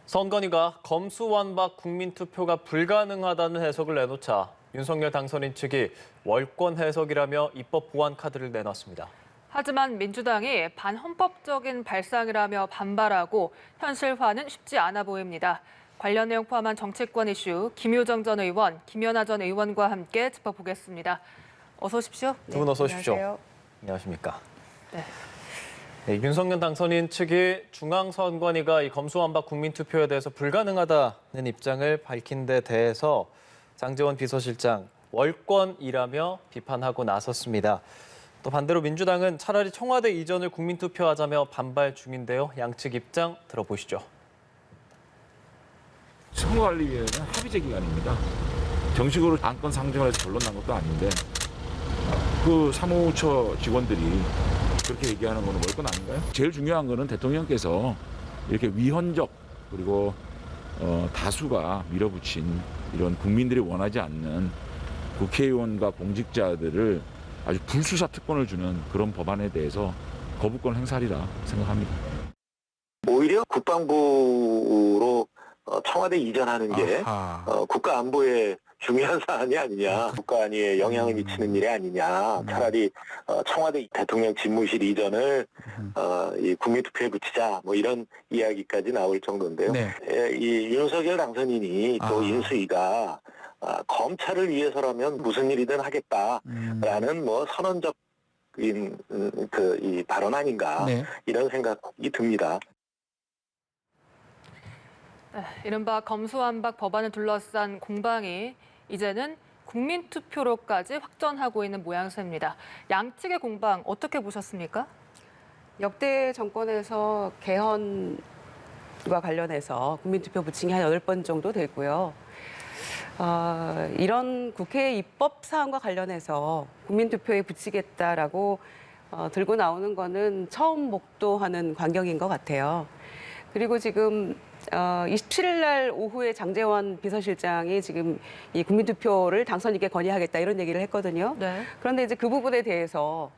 선관위가 검수완박 국민투표가 불가능하다는 해석을 내놓자 윤석열 당선인 측이 월권 해석이라며 입법 보완 카드를 내놨습니다. 하지만 민주당이 반헌법적인 발상이라며 반발하고 현실화는 쉽지 않아 보입니다. 관련 내용 포함한 정치권 이슈 김효정 전 의원, 김연아 전 의원과 함께 짚어보겠습니다. 어서 오십시오. 두 분 어서 오십시오. 안녕하세요. 안녕하십니까. 네. 윤석열 당선인 측이 중앙선관위가 이 검수완박 국민투표에 대해서 불가능하다는 입장을 밝힌 데 대해서 장제원 비서실장 월권이라며 비판하고 나섰습니다. 또 반대로 민주당은 차라리 청와대 이전을 국민투표하자며 반발 중인데요. 양측 입장 들어보시죠. 선거관리위원회는 합의제 기관입니다. 정식으로 안건 상정을 해서 결론 난 것도 아닌데 그 사무처 직원들이 그렇게 얘기하는 거는 월권 아닌가요? 제일 중요한 거는 대통령께서 이렇게 위헌적 그리고 다수가 밀어붙인 이런 국민들이 원하지 않는 국회의원과 공직자들을 아주 불수사 특권을 주는 그런 법안에 대해서 거부권 행사리라 생각합니다. 오히려 국방부로 청와대 이전하는 게 국가 안보에 중요한 사안이 아니냐, 국가 안위에 영향을 미치는 일이 아니냐, 차라리 청와대 대통령 집무실 이전을 이 국민투표에 붙이자, 뭐 이런 이야기까지 나올 정도인데요. 네. 이 윤석열 당선인이 또 인수위가 검찰을 위해서라면 무슨 일이든 하겠다라는 뭐 선언적인 이 발언 아닌가, 네. 이런 생각이 듭니다. 이른바 검수완박 법안을 둘러싼 공방이 이제는 국민투표로까지 확전하고 있는 모양새입니다. 양측의 공방 어떻게 보셨습니까? 역대 정권에서 개헌과 관련해서 국민투표 부침이 한 8번 정도 되고요. 이런 국회 입법 사안과 관련해서 국민투표에 붙이겠다라고 들고 나오는 거는 처음 목도하는 광경인 것 같아요. 그리고 지금 27일 날 오후에 장제원 비서실장이 지금 이 국민투표를 당선인께 건의하겠다 이런 얘기를 했거든요. 네. 그런데 이제 그 부분에 대해서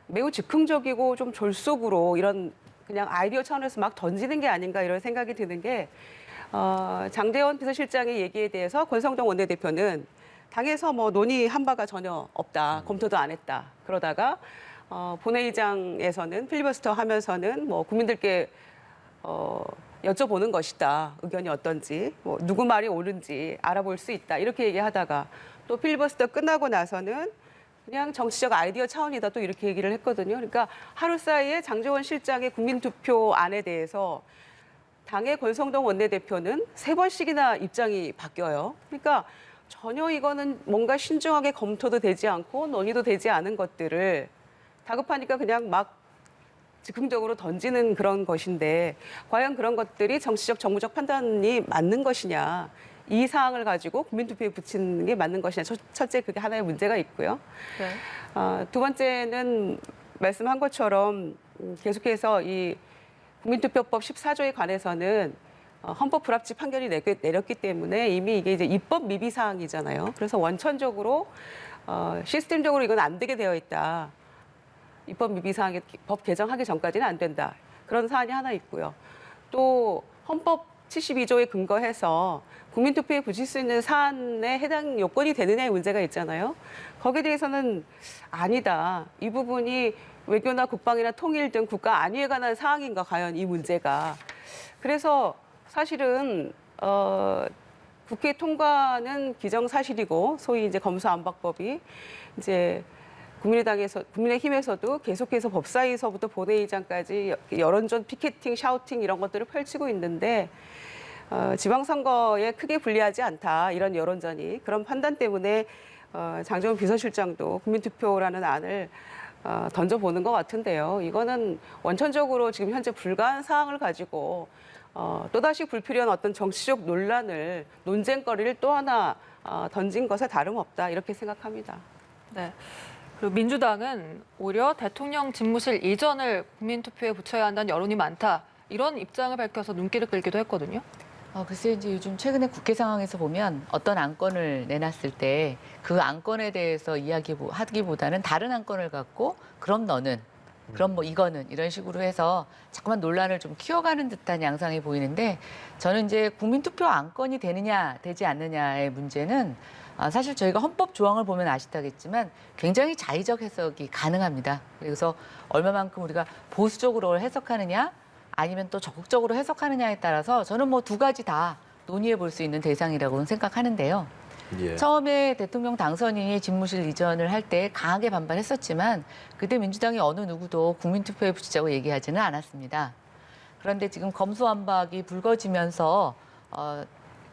매우 즉흥적이고 좀 졸속으로 이런 그냥 아이디어 차원에서 막 던지는 게 아닌가 이런 생각이 드는 게 장제원 비서실장의 얘기에 대해서 권성동 원내대표는 당에서 뭐 논의한 바가 전혀 없다. 검토도 안 했다. 그러다가 본회의장에서는 필리버스터 하면서는 뭐 국민들께 여쭤보는 것이다. 의견이 어떤지, 뭐 누구 말이 옳은지 알아볼 수 있다. 이렇게 얘기하다가 또 필리버스터 끝나고 나서는 그냥 정치적 아이디어 차원이다. 또 이렇게 얘기를 했거든요. 그러니까 하루 사이에 장제원 실장의 국민투표안에 대해서 당의 권성동 원내대표는 3번씩이나 입장이 바뀌어요. 그러니까 전혀 이거는 뭔가 신중하게 검토도 되지 않고 논의도 되지 않은 것들을 다급하니까 그냥 막 즉흥적으로 던지는 그런 것인데 과연 그런 것들이 정치적 정무적 판단이 맞는 것이냐, 이 사항을 가지고 국민투표에 붙이는 게 맞는 것이냐, 첫째 그게 하나의 문제가 있고요. 네. 두 번째는 말씀한 것처럼 계속해서 이 국민투표법 14조에 관해서는 헌법 불합치 판결이 내렸기 때문에 이미 이게 이제 입법 미비 사항이잖아요. 그래서 원천적으로 시스템적으로 이건 안 되게 되어 있다. 입법 미비 사항이 법 개정하기 전까지는 안 된다. 그런 사안이 하나 있고요. 또 헌법 72조에 근거해서 국민투표에 붙일 수 있는 사안에 해당 요건이 되느냐의 문제가 있잖아요. 거기에 대해서는 아니다. 이 부분이 외교나 국방이나 통일 등 국가 안위에 관한 사항인가 과연 이 문제가. 그래서 사실은 국회 통과는 기정사실이고 소위 이제 검수안박법이 이제 국민의힘에서도 계속해서 법사위에서부터 본회의장까지 여론전 피켓팅, 샤우팅 이런 것들을 펼치고 있는데 지방선거에 크게 불리하지 않다. 이런 여론전이. 그런 판단 때문에 장제원 비서실장도 국민투표라는 안을 던져보는 것 같은데요. 이거는 원천적으로 지금 현재 불가한 사항을 가지고 또다시 불필요한 어떤 정치적 논란을, 논쟁거리를 또 하나 던진 것에 다름없다. 이렇게 생각합니다. 네. 그리고 민주당은 오히려 대통령 집무실 이전을 국민투표에 붙여야 한다는 여론이 많다. 이런 입장을 밝혀서 눈길을 끌기도 했거든요. 글쎄 이제 요즘 최근에 국회 상황에서 보면 어떤 안건을 내놨을 때 그 안건에 대해서 이야기하기보다는 다른 안건을 갖고 그럼 너는 그럼 뭐 이거는 이런 식으로 해서 자꾸만 논란을 좀 키워가는 듯한 양상이 보이는데 저는 이제 국민투표 안건이 되느냐 되지 않느냐의 문제는 사실 저희가 헌법 조항을 보면 아시다겠지만 굉장히 자의적 해석이 가능합니다. 그래서 얼마만큼 우리가 보수적으로 해석하느냐 아니면 또 적극적으로 해석하느냐에 따라서 저는 뭐 두 가지 다 논의해 볼 수 있는 대상이라고는 생각하는데요. 예. 처음에 대통령 당선인이 집무실 이전을 할 때 강하게 반발했었지만 그때 민주당이 어느 누구도 국민투표에 붙이자고 얘기하지는 않았습니다. 그런데 지금 검수완박이 불거지면서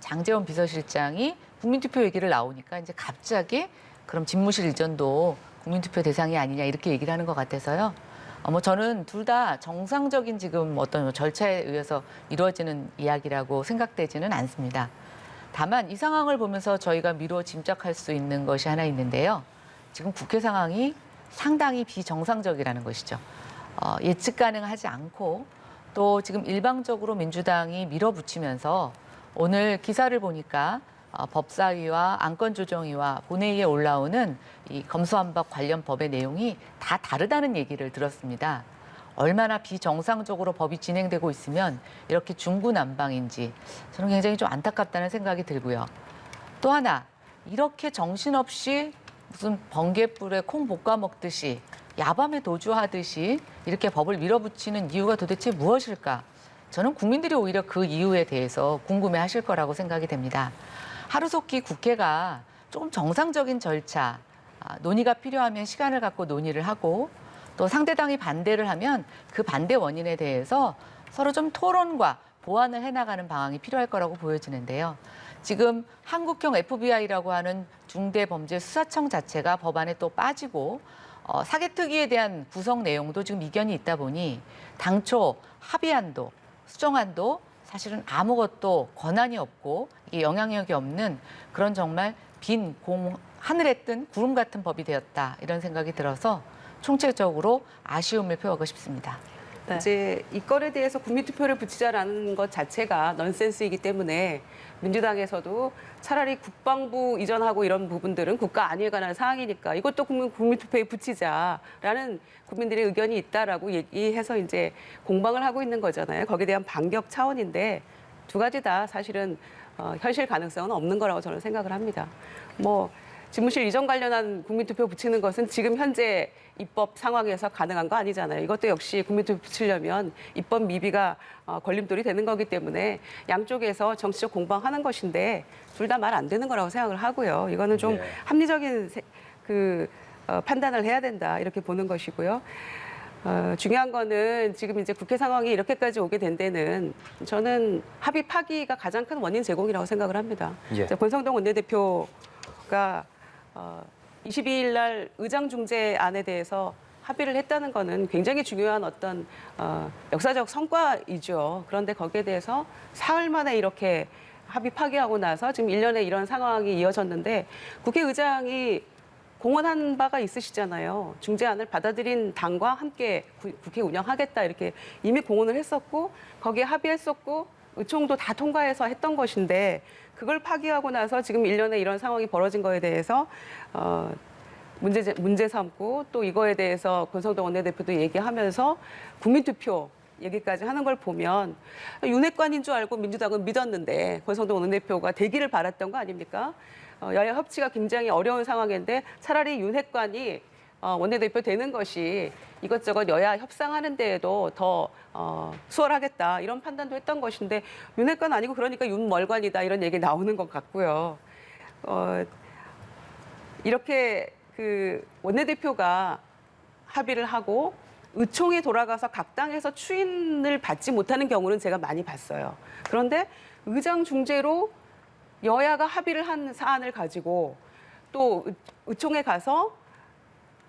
장제원 비서실장이 국민투표 얘기를 나오니까 이제 갑자기 그럼 집무실 이전도 국민투표 대상이 아니냐 이렇게 얘기를 하는 것 같아서요. 뭐 저는 둘 다 정상적인 지금 어떤 절차에 의해서 이루어지는 이야기라고 생각되지는 않습니다. 다만 이 상황을 보면서 저희가 미루어 짐작할 수 있는 것이 하나 있는데요. 지금 국회 상황이 상당히 비정상적이라는 것이죠. 예측 가능하지 않고 또 지금 일방적으로 민주당이 밀어붙이면서 오늘 기사를 보니까 법사위와 안건조정위와 본회의에 올라오는 이 검수완박 관련 법의 내용이 다 다르다는 얘기를 들었습니다. 얼마나 비정상적으로 법이 진행되고 있으면 이렇게 중구난방인지 저는 굉장히 좀 안타깝다는 생각이 들고요. 또 하나 이렇게 정신없이 무슨 번갯불에 콩 볶아 먹듯이 야밤에 도주하듯이 이렇게 법을 밀어붙이는 이유가 도대체 무엇일까? 저는 국민들이 오히려 그 이유에 대해서 궁금해하실 거라고 생각이 됩니다. 하루속히 국회가 조금 정상적인 절차, 논의가 필요하면 시간을 갖고 논의를 하고 또 상대당이 반대를 하면 그 반대 원인에 대해서 서로 좀 토론과 보완을 해나가는 방향이 필요할 거라고 보여지는데요. 지금 한국형 FBI라고 하는 중대범죄수사청 자체가 법안에 또 빠지고 사개특위에 대한 구성 내용도 지금 이견이 있다 보니 당초 합의안도 수정안도 사실은 아무것도 권한이 없고 이게 영향력이 없는 그런 정말 빈 하늘에 뜬 구름 같은 법이 되었다 이런 생각이 들어서 총체적으로 아쉬움을 표하고 싶습니다. 네. 이제 이 건에 대해서 국민투표를 붙이자라는 것 자체가 넌센스이기 때문에 민주당에서도 차라리 국방부 이전하고 이런 부분들은 국가 안위에 관한 사항이니까 이것도 국민투표에 붙이자라는 국민들의 의견이 있다라고 얘기해서 이제 공방을 하고 있는 거잖아요. 거기에 대한 반격 차원인데 두 가지 다 사실은 현실 가능성은 없는 거라고 저는 생각을 합니다. 뭐 집무실 이전 관련한 국민투표 붙이는 것은 지금 현재 입법 상황에서 가능한 거 아니잖아요. 이것도 역시 국민투표 붙이려면 입법 미비가 걸림돌이 되는 거기 때문에 양쪽에서 정치적 공방하는 것인데 둘 다 말 안 되는 거라고 생각을 하고요. 이거는 좀 네. 합리적인 판단을 해야 된다 이렇게 보는 것이고요. 중요한 거는 지금 이제 국회 상황이 이렇게까지 오게 된 데는 저는 합의 파기가 가장 큰 원인 제공이라고 생각을 합니다. 예. 권성동 원내대표가 22일 날 의장 중재안에 대해서 합의를 했다는 거는 굉장히 중요한 어떤 역사적 성과이죠. 그런데 거기에 대해서 사흘 만에 이렇게 합의 파기하고 나서 지금 1년에 이런 상황이 이어졌는데 국회의장이 공언한 바가 있으시잖아요. 중재안을 받아들인 당과 함께 국회 운영하겠다 이렇게 이미 공언을 했었고 거기에 합의했었고 의총도 다 통과해서 했던 것인데 그걸 파기하고 나서 지금 1년에 이런 상황이 벌어진 거에 대해서 문제 삼고 또 이거에 대해서 권성동 원내대표도 얘기하면서 국민투표 얘기까지 하는 걸 보면 윤핵관인 줄 알고 민주당은 믿었는데 권성동 원내대표가 되기를 바랐던 거 아닙니까? 여야 협치가 굉장히 어려운 상황인데 차라리 윤핵관이 원내대표 되는 것이 이것저것 여야 협상하는 데에도 더 수월하겠다 이런 판단도 했던 것인데 윤핵관 아니고 그러니까 윤멀관이다 이런 얘기 나오는 것 같고요. 이렇게 그 원내대표가 합의를 하고 의총에 돌아가서 각 당에서 추인을 받지 못하는 경우는 제가 많이 봤어요. 그런데 의장 중재로 여야가 합의를 한 사안을 가지고 또 의총에 가서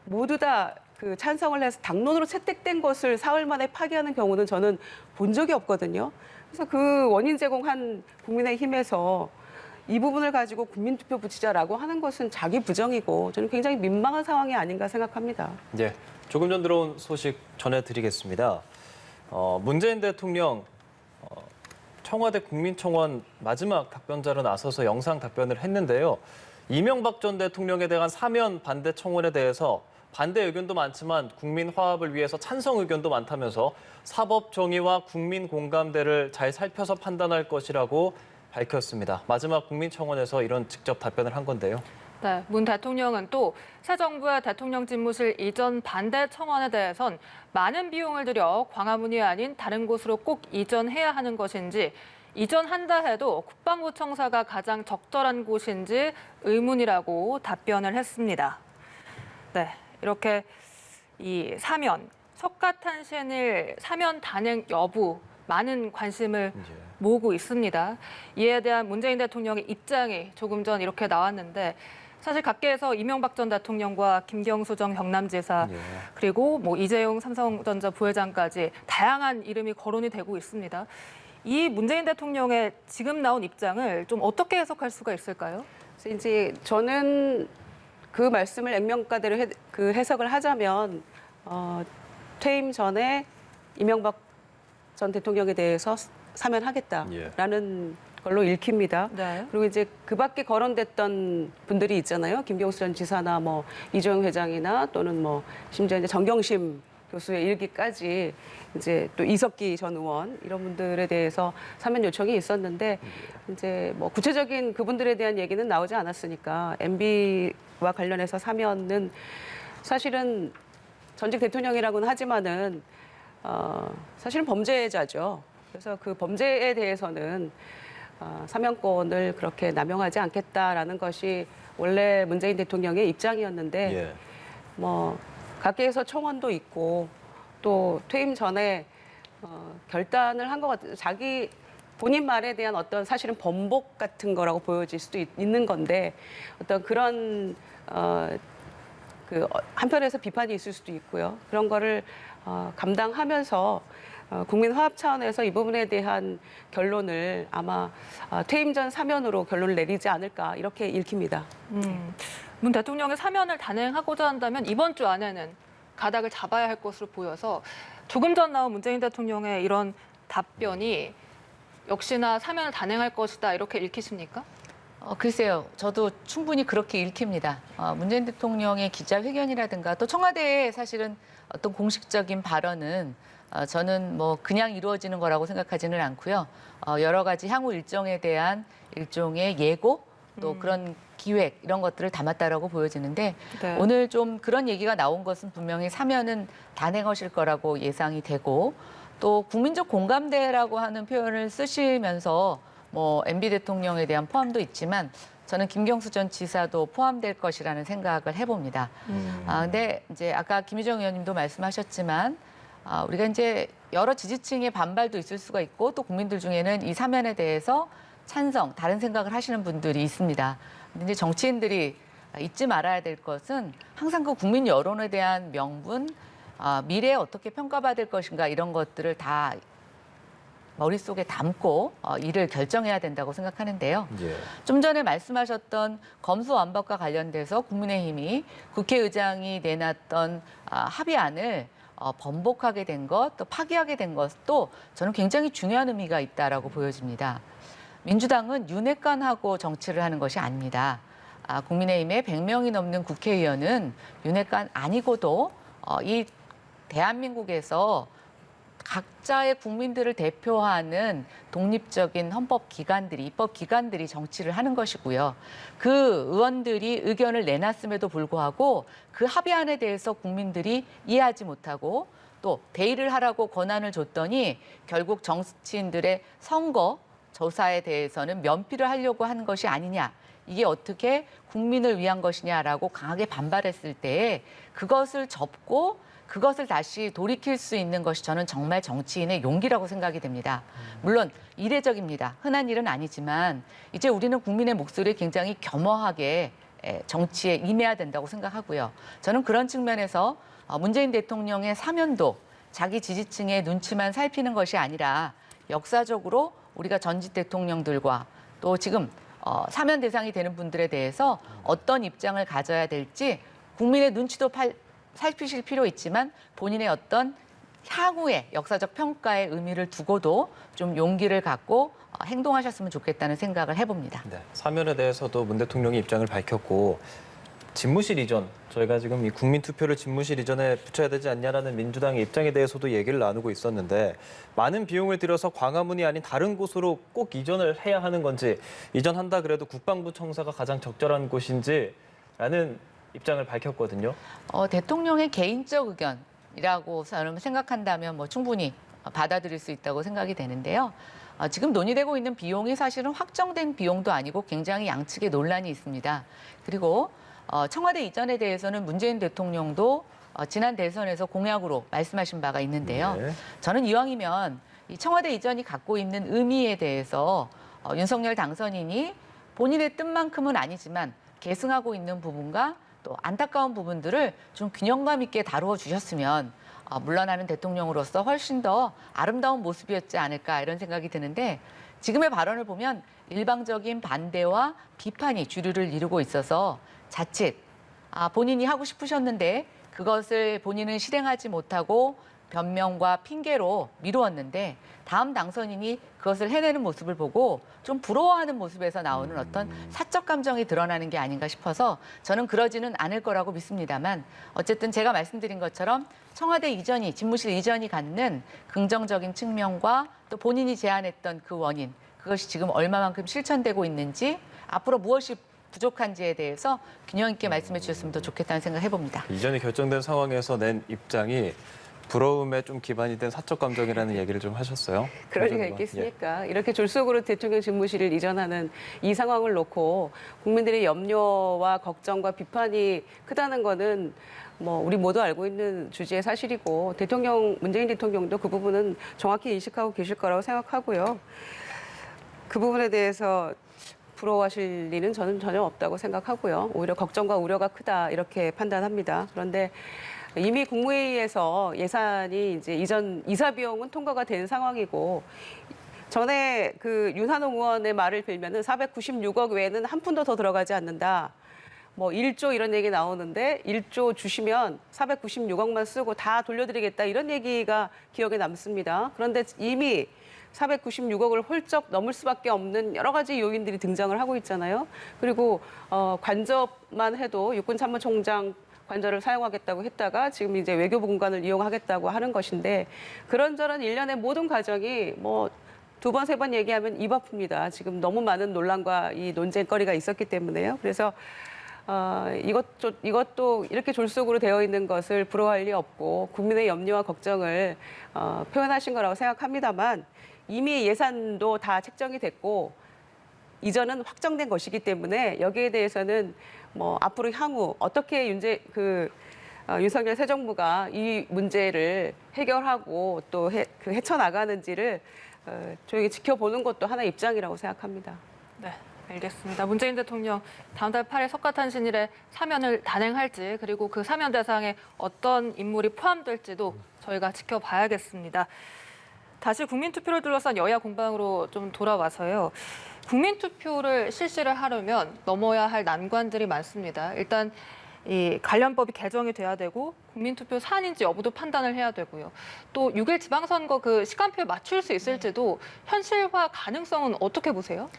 모두 다 그 찬성을 해서 당론으로 채택된 것을 사흘 만에 파기하는 경우는 저는 본 적이 없거든요. 그래서 그 원인 제공한 국민의힘에서 이 부분을 가지고 국민투표 붙이자라고 하는 것은 자기 부정이고 저는 굉장히 민망한 상황이 아닌가 생각합니다. 예, 조금 전 들어온 소식 전해드리겠습니다. 문재인 대통령 청와대 국민청원 마지막 답변자로 나서서 영상 답변을 했는데요. 이명박 전 대통령에 대한 사면 반대 청원에 대해서 반대 의견도 많지만 국민 화합을 위해서 찬성 의견도 많다면서 사법 정의와 국민 공감대를 잘 살펴서 판단할 것이라고 밝혔습니다. 마지막 국민청원에서 이런 직접 답변을 한 건데요. 네, 문 대통령은 또 새 정부의 대통령 집무실 이전 반대 청원에 대해선 많은 비용을 들여 광화문이 아닌 다른 곳으로 꼭 이전해야 하는 것인지 이전한다 해도 국방부 청사가 가장 적절한 곳인지 의문이라고 답변을 했습니다. 네, 이렇게 이 사면, 석가탄신일 사면 단행 여부 많은 관심을 모으고 있습니다. 이에 대한 문재인 대통령의 입장이 조금 전 이렇게 나왔는데 사실 각계에서 이명박 전 대통령과 김경수 전 경남지사 그리고 뭐 이재용 삼성전자 부회장까지 다양한 이름이 거론이 되고 있습니다. 이 문재인 대통령의 지금 나온 입장을 좀 어떻게 해석할 수가 있을까요? 그래서 이제 저는 그 말씀을 액면가대로 그 해석을 하자면 퇴임 전에 이명박 전 대통령에 대해서 사면하겠다라는 걸로 읽힙니다. 네. 그리고 이제 그 밖에 거론됐던 분들이 있잖아요. 김경수 전 지사나 뭐 이재용 회장이나 또는 뭐 심지어 이제 정경심 교수의 일기까지 이제 또 이석기 전 의원 이런 분들에 대해서 사면 요청이 있었는데 이제 뭐 구체적인 그분들에 대한 얘기는 나오지 않았으니까 MB와 관련해서 사면은 사실은 전직 대통령이라고는 하지만은 사실은 범죄자죠. 그래서 그 범죄에 대해서는 사면권을 그렇게 남용하지 않겠다라는 것이 원래 문재인 대통령의 입장이었는데 뭐 각계에서 청원도 있고 또 퇴임 전에 결단을 한 것 같아요. 자기 본인 말에 대한 어떤 사실은 번복 같은 거라고 보여질 수도 있는 건데 어떤 그런 그 한편에서 비판이 있을 수도 있고요. 그런 거를 감당하면서 국민 화합 차원에서 이 부분에 대한 결론을 아마 퇴임 전 사면으로 결론을 내리지 않을까 이렇게 읽힙니다. 문 대통령의 사면을 단행하고자 한다면 이번 주 안에는 가닥을 잡아야 할 것으로 보여서 조금 전 나온 문재인 대통령의 이런 답변이 역시나 사면을 단행할 것이다 이렇게 읽히십니까? 글쎄요. 저도 충분히 그렇게 읽힙니다. 문재인 대통령의 기자회견이라든가 또 청와대의 사실은 어떤 공식적인 발언은 저는 뭐 그냥 이루어지는 거라고 생각하지는 않고요. 여러 가지 향후 일정에 대한 일종의 예고 또 그런 기획 이런 것들을 담았다라고 보여지는데 네. 오늘 좀 그런 얘기가 나온 것은 분명히 사면은 단행하실 거라고 예상이 되고 또 국민적 공감대라고 하는 표현을 쓰시면서 뭐 MB 대통령에 대한 포함도 있지만 저는 김경수 전 지사도 포함될 것이라는 생각을 해봅니다. 근데 이제 아까 김유정 의원님도 말씀하셨지만 우리가 이제 여러 지지층의 반발도 있을 수가 있고 또 국민들 중에는 이 사면에 대해서 찬성, 다른 생각을 하시는 분들이 있습니다. 근데 이제 정치인들이 잊지 말아야 될 것은 항상 그 국민 여론에 대한 명분, 미래에 어떻게 평가받을 것인가 이런 것들을 다 머릿속에 담고 일을 결정해야 된다고 생각하는데요. 좀 전에 말씀하셨던 검수완박과 관련돼서 국민의힘이 국회의장이 내놨던 합의안을 번복하게 된 것, 또 파기하게 된 것도 저는 굉장히 중요한 의미가 있다라고 보여집니다. 민주당은 윤핵관하고 정치를 하는 것이 아닙니다. 국민의힘의 100명이 넘는 국회의원은 윤핵관 아니고도 이 대한민국에서 각자의 국민들을 대표하는 독립적인 헌법기관들이, 입법기관들이 정치를 하는 것이고요. 그 의원들이 의견을 내놨음에도 불구하고 그 합의안에 대해서 국민들이 이해하지 못하고 또 대의를 하라고 권한을 줬더니 결국 정치인들의 선거 조사에 대해서는 면피를 하려고 하는 것이 아니냐. 이게 어떻게 국민을 위한 것이냐라고 강하게 반발했을 때 그것을 접고 그것을 다시 돌이킬 수 있는 것이 저는 정말 정치인의 용기라고 생각이 됩니다. 물론 이례적입니다. 흔한 일은 아니지만 이제 우리는 국민의 목소리를 굉장히 겸허하게 정치에 임해야 된다고 생각하고요. 저는 그런 측면에서 문재인 대통령의 사면도 자기 지지층의 눈치만 살피는 것이 아니라 역사적으로 우리가 전직 대통령들과 또 지금 사면 대상이 되는 분들에 대해서 어떤 입장을 가져야 될지 국민의 눈치도 살피실 필요 있지만 본인의 어떤 향후의 역사적 평가의 의미를 두고도 좀 용기를 갖고 행동하셨으면 좋겠다는 생각을 해봅니다. 네, 사면에 대해서도 문 대통령이 입장을 밝혔고 집무실 이전, 저희가 지금 이 국민투표를 집무실 이전에 붙여야 되지 않냐라는 민주당의 입장에 대해서도 얘기를 나누고 있었는데 많은 비용을 들여서 광화문이 아닌 다른 곳으로 꼭 이전을 해야 하는 건지 이전한다 그래도 국방부 청사가 가장 적절한 곳인지라는 입장을 밝혔거든요. 대통령의 개인적 의견이라고 저는 생각한다면 뭐 충분히 받아들일 수 있다고 생각이 되는데요. 지금 논의되고 있는 비용이 사실은 확정된 비용도 아니고 굉장히 양측의 논란이 있습니다. 그리고 청와대 이전에 대해서는 문재인 대통령도 지난 대선에서 공약으로 말씀하신 바가 있는데요. 네. 저는 이왕이면 이 청와대 이전이 갖고 있는 의미에 대해서 윤석열 당선인이 본인의 뜻만큼은 아니지만 계승하고 있는 부분과 또 안타까운 부분들을 좀 균형감 있게 다루어 주셨으면 물러나는 대통령으로서 훨씬 더 아름다운 모습이었지 않을까 이런 생각이 드는데 지금의 발언을 보면 일방적인 반대와 비판이 주류를 이루고 있어서 자칫 본인이 하고 싶으셨는데 그것을 본인은 실행하지 못하고 변명과 핑계로 미루었는데 다음 당선인이 그것을 해내는 모습을 보고 좀 부러워하는 모습에서 나오는 어떤 사적 감정이 드러나는 게 아닌가 싶어서 저는 그러지는 않을 거라고 믿습니다만 어쨌든 제가 말씀드린 것처럼 청와대 이전이 집무실 이전이 갖는 긍정적인 측면과 또 본인이 제안했던 그 원인 그것이 지금 얼마만큼 실천되고 있는지 앞으로 무엇이 부족한지에 대해서 균형 있게 말씀해 주셨으면 더 좋겠다는 생각을 해봅니다. 이전이 결정된 상황에서 낸 입장이 부러움에 좀 기반이 된 사적 감정이라는 얘기를 좀 하셨어요. 그럴 리가 예. 있겠습니까? 이렇게 졸속으로 대통령 집무실을 이전하는 이 상황을 놓고 국민들의 염려와 걱정과 비판이 크다는 거는 뭐 우리 모두 알고 있는 주제의 사실이고 문재인 대통령도 그 부분은 정확히 인식하고 계실 거라고 생각하고요. 그 부분에 대해서 부러워하실 리는 저는 전혀 없다고 생각하고요. 오히려 걱정과 우려가 크다 이렇게 판단합니다. 그런데 이미 국무회의에서 예산이 이제 이전 이사 비용은 통과가 된 상황이고 전에 그 윤한홍 의원의 말을 빌면은 496억 외에는 한 푼도 더 들어가지 않는다. 뭐 1조 이런 얘기 나오는데 1조 주시면 496억만 쓰고 다 돌려드리겠다 이런 얘기가 기억에 남습니다. 그런데 이미 496억을 훌쩍 넘을 수밖에 없는 여러 가지 요인들이 등장을 하고 있잖아요. 그리고 관저만 해도 육군참모총장 관저를 사용하겠다고 했다가 지금 이제 외교부 공간을 이용하겠다고 하는 것인데 그런저런 일련의 모든 과정이 뭐 두 번, 세 번 얘기하면 입 아픕니다. 지금 너무 많은 논란과 이 논쟁거리가 있었기 때문에요. 그래서 이것도 이렇게 졸속으로 되어 있는 것을 부러워할 리 없고 국민의 염려와 걱정을 표현하신 거라고 생각합니다만 이미 예산도 다 책정이 됐고 이전은 확정된 것이기 때문에 여기에 대해서는 뭐 앞으로 향후 어떻게 윤석열 새 정부가 이 문제를 해결하고 또 헤쳐나가는지를 조용히 지켜보는 것도 하나의 입장이라고 생각합니다. 네, 알겠습니다. 문재인 대통령 다음 달 8일 석가탄신일에 사면을 단행할지 그리고 그 사면 대상에 어떤 인물이 포함될지도 저희가 지켜봐야겠습니다. 다시 국민투표를 둘러싼 여야 공방으로 좀 돌아와서요. 국민투표를 실시를 하려면 넘어야 할 난관들이 많습니다. 일단 이 관련법이 개정이 돼야 되고 국민투표 사안인지 여부도 판단을 해야 되고요. 또 6일 지방선거 그 시간표에 맞출 수 있을지도 현실화 가능성은 어떻게 보세요?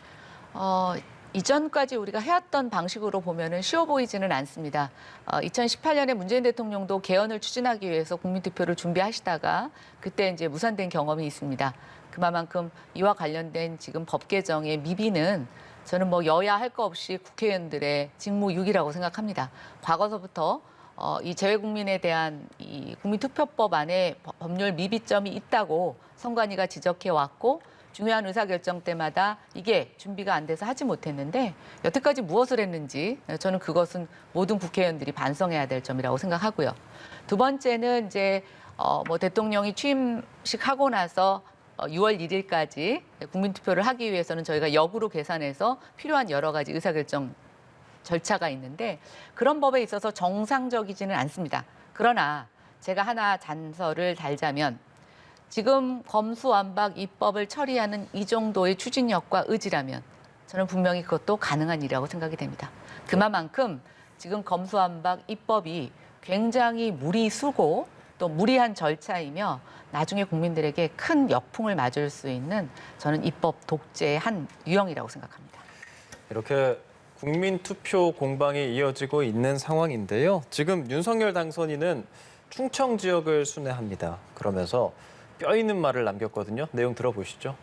이전까지 우리가 해왔던 방식으로 보면은 쉬워 보이지는 않습니다. 2018년에 문재인 대통령도 개헌을 추진하기 위해서 국민투표를 준비하시다가 그때 이제 무산된 경험이 있습니다. 그만큼 이와 관련된 지금 법 개정의 미비는 저는 뭐 여야 할 거 없이 국회의원들의 직무유기라고 생각합니다. 과거서부터 이 재외국민에 대한 이 국민투표법 안에 법률 미비점이 있다고 선관위가 지적해 왔고 중요한 의사결정 때마다 이게 준비가 안 돼서 하지 못했는데 여태까지 무엇을 했는지 저는 그것은 모든 국회의원들이 반성해야 될 점이라고 생각하고요. 두 번째는 이제 뭐 대통령이 취임식하고 나서 6월 1일까지 국민투표를 하기 위해서는 저희가 역으로 계산해서 필요한 여러 가지 의사결정 절차가 있는데 그런 법에 있어서 정상적이지는 않습니다. 그러나 제가 하나 단서를 달자면 지금 검수완박 입법을 처리하는 이 정도의 추진력과 의지라면 저는 분명히 그것도 가능한 일이라고 생각이 됩니다. 그만큼 지금 검수완박 입법이 굉장히 무리수고 또 무리한 절차이며 나중에 국민들에게 큰 역풍을 맞을 수 있는 저는 입법 독재의 한 유형이라고 생각합니다. 이렇게 국민투표 공방이 이어지고 있는 상황인데요. 지금 윤석열 당선인은 충청 지역을 순회합니다. 그러면서 뼈 있는 말을 남겼거든요. 내용 들어보시죠.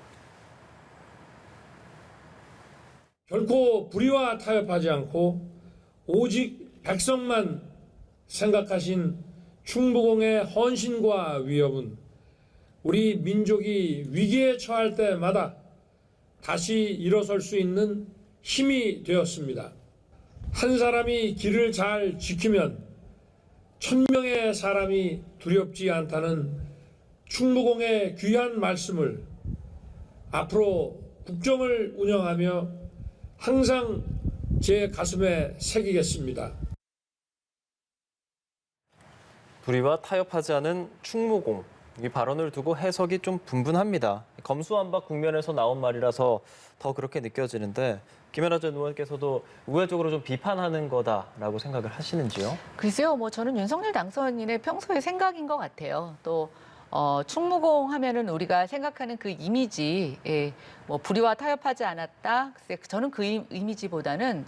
결코 불의와 타협하지 않고 오직 백성만 생각하신 충무공의 헌신과 위협은 우리 민족이 위기에 처할 때마다 다시 일어설 수 있는 힘이 되었습니다. 한 사람이 길을 잘 지키면 1000명의 사람이 두렵지 않다는 충무공의 귀한 말씀을 앞으로 국정을 운영하며 항상 제 가슴에 새기겠습니다. 불의와 타협하지 않은 충무공. 이 발언을 두고 해석이 좀 분분합니다. 검수완박 국면에서 나온 말이라서 더 그렇게 느껴지는데 김연아 전 의원께서도 우회적으로 좀 비판하는 거다라고 생각을 하시는지요? 글쎄요, 뭐 저는 윤석열 당선인의 평소의 생각인 것 같아요. 또 충무공 하면은 우리가 생각하는 그 이미지, 뭐 불의와 타협하지 않았다. 글쎄, 저는 그 이미지보다는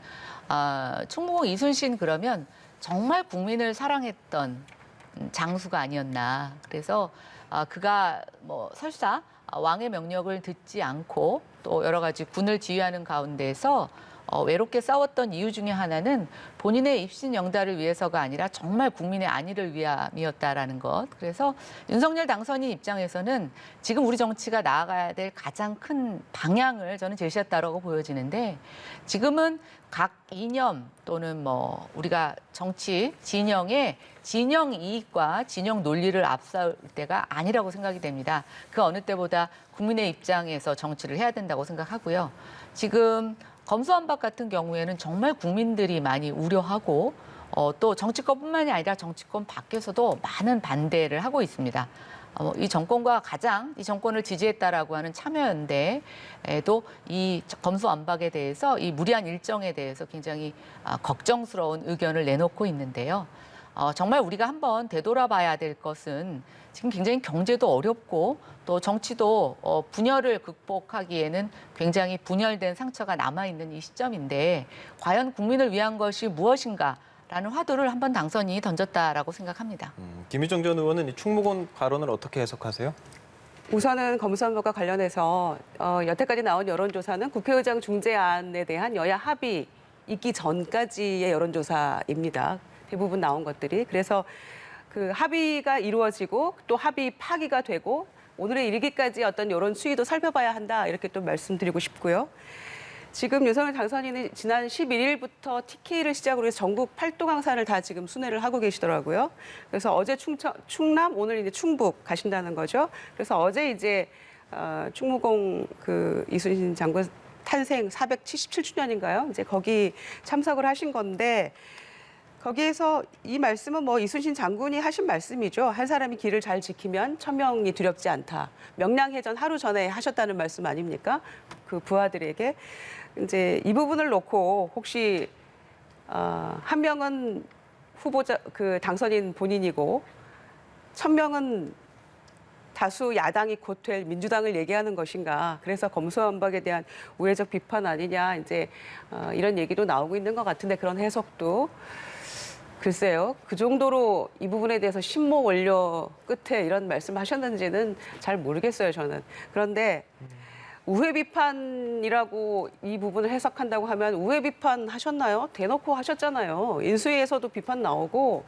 충무공 이순신 그러면 정말 국민을 사랑했던 장수가 아니었나. 그래서 그가 뭐 설사 왕의 명령을 듣지 않고 또 여러 가지 군을 지휘하는 가운데서 외롭게 싸웠던 이유 중에 하나는 본인의 입신 영달을 위해서가 아니라 정말 국민의 안위를 위함이었다라는 것. 그래서 윤석열 당선인 입장에서는 지금 우리 정치가 나아가야 될 가장 큰 방향을 저는 제시했다라고 보여지는데 지금은 각 이념 또는 뭐 우리가 정치 진영의 진영 이익과 진영 논리를 앞세울 때가 아니라고 생각이 됩니다. 그 어느 때보다 국민의 입장에서 정치를 해야 된다고 생각하고요. 지금 검수완박 같은 경우에는 정말 국민들이 많이 우려하고 또 정치권뿐만이 아니라 정치권 밖에서도 많은 반대를 하고 있습니다. 이 정권과 이 정권을 지지했다라고 하는 참여연대에도 이 검수완박에 대해서 이 무리한 일정에 대해서 굉장히 걱정스러운 의견을 내놓고 있는데요. 정말 우리가 한번 되돌아봐야 될 것은 지금 굉장히 경제도 어렵고 또 정치도 분열을 극복하기에는 굉장히 분열된 상처가 남아있는 이 시점인데 과연 국민을 위한 것이 무엇인가라는 화두를 한번 당선인이 던졌다라고 생각합니다. 김유정 전 의원은 이 충무공 발언을 어떻게 해석하세요? 우선은 검수완박과 관련해서 여태까지 나온 여론조사는 국회의장 중재안에 대한 여야 합의 있기 전까지의 여론조사입니다. 대부분 나온 것들이. 그래서 그 합의가 이루어지고 또 합의 파기가 되고 오늘의 이르기까지 어떤 여론 수위도 살펴봐야 한다. 이렇게 또 말씀드리고 싶고요. 지금 윤석열 당선인이 지난 11일부터 TK를 시작으로 해서 전국 8도 강산을 다 지금 순회를 하고 계시더라고요. 그래서 어제 충남, 오늘 이제 충북 가신다는 거죠. 그래서 어제 이제 충무공 그 이순신 장군 탄생 477주년인가요? 이제 거기 참석을 하신 건데 거기에서 이 말씀은 뭐 이순신 장군이 하신 말씀이죠. 한 사람이 길을 잘 지키면 1000명이 두렵지 않다. 명량해전 하루 전에 하셨다는 말씀 아닙니까? 그 부하들에게. 이제 이 부분을 놓고 혹시 한 명은 후보자 그 당선인 본인이고 1000명은 다수 야당이 곧 될 민주당을 얘기하는 것인가. 그래서 검수완박에 대한 우회적 비판 아니냐. 이제 이런 얘기도 나오고 있는 것 같은데 그런 해석도 글쎄요. 그 정도로 이 부분에 대해서 신모 원료 끝에 이런 말씀하셨는지는 잘 모르겠어요. 저는. 그런데 우회 비판이라고 이 부분을 해석한다고 하면 우회 비판 하셨나요? 대놓고 하셨잖아요. 인수위에서도 비판 나오고